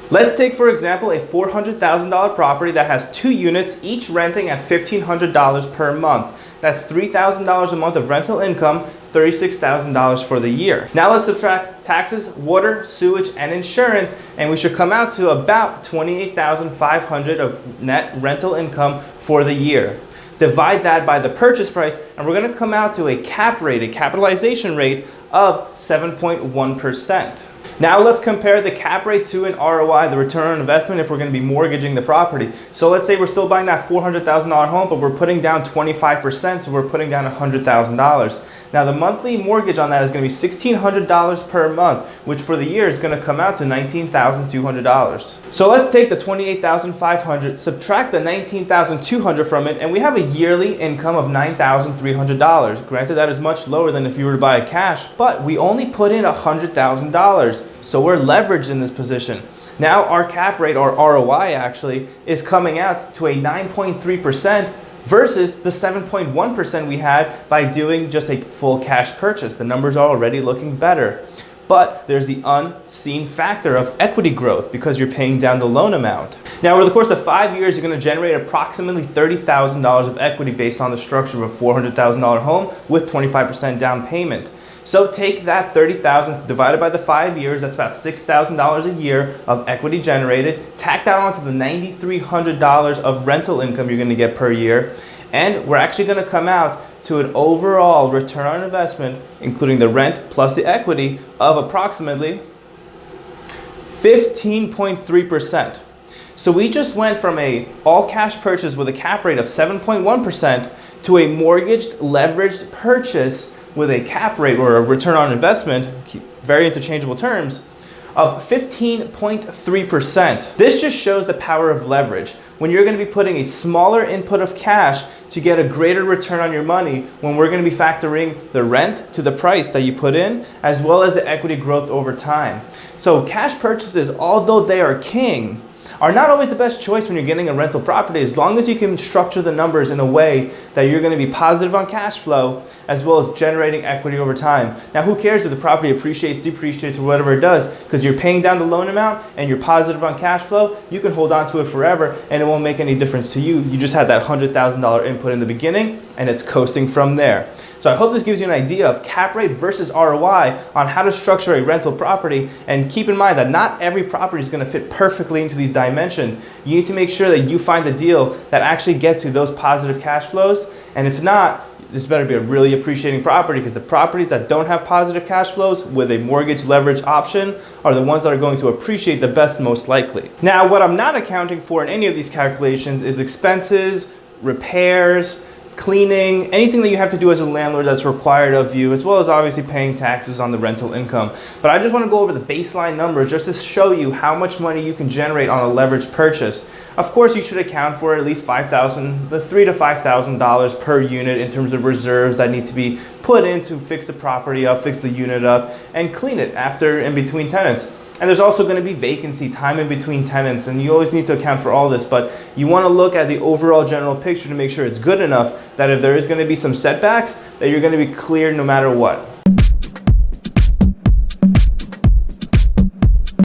Let's take, for example, a $400,000 property that has 2 units, each renting at $1,500 per month. That's $3,000 a month of rental income, $36,000 for the year. Now let's subtract taxes, water, sewage, and insurance, and we should come out to about $28,500 of net rental income for the year. Divide that by the purchase price, and we're going to come out to a cap rate, a capitalization rate of 7.1%. Now let's compare the cap rate to an ROI, the return on investment, if we're going to be mortgaging the property. So let's say we're still buying that $400,000 home, but we're putting down 25%, so we're putting down $100,000. Now the monthly mortgage on that is going to be $1,600 per month, which for the year is going to come out to $19,200. So let's take the $28,500, subtract the $19,200 from it, and we have a yearly income of $9,300. Granted, that is much lower than if you were to buy it cash, but we only put in $100,000. So we're leveraged in this position. Now our cap rate, or ROI actually, is coming out to a 9.3% versus the 7.1% we had by doing just a full cash purchase. The numbers are already looking better. But there's the unseen factor of equity growth because you're paying down the loan amount. Now, over the course of 5 years, you're going to generate approximately $30,000 of equity based on the structure of a $400,000 home with 25% down payment. So take that $30,000 divided by the 5 years, that's about $6,000 a year of equity generated. Tack that onto the $9,300 of rental income you're going to get per year. And we're actually going to come out to an overall return on investment, including the rent plus the equity, of approximately 15.3%. So we just went from a all cash purchase with a cap rate of 7.1% to a mortgaged leveraged purchase with a cap rate or a return on investment, very interchangeable terms, of 15.3%. This just shows the power of leverage. When you're going to be putting a smaller input of cash to get a greater return on your money, when we're going to be factoring the rent to the price that you put in, as well as the equity growth over time. So cash purchases, although they are king, are not always the best choice when you're getting a rental property, as long as you can structure the numbers in a way that you're going to be positive on cash flow as well as generating equity over time. Now, who cares if the property appreciates, depreciates, or whatever it does, because you're paying down the loan amount and you're positive on cash flow, you can hold on to it forever and it won't make any difference to you. You just had that $100,000 input in the beginning and it's coasting from there. So I hope this gives you an idea of cap rate versus ROI on how to structure a rental property, and keep in mind that not every property is going to fit perfectly into these dimensions. You need to make sure that you find the deal that actually gets you those positive cash flows, and if not, this better be a really appreciating property, because the properties that don't have positive cash flows with a mortgage leverage option are the ones that are going to appreciate the best most likely. Now, what I'm not accounting for in any of these calculations is expenses, repairs, cleaning, anything that you have to do as a landlord that's required of you, as well as obviously paying taxes on the rental income. But I just want to go over the baseline numbers just to show you how much money you can generate on a leveraged purchase. Of course, you should account for at least $3,000 to $5,000 per unit in terms of reserves that need to be put in to fix the property up, fix the unit up, and clean it after in between tenants. And there's also going to be vacancy, time in between tenants, and you always need to account for all this, but you want to look at the overall general picture to make sure it's good enough that if there is going to be some setbacks, that you're going to be clear no matter what.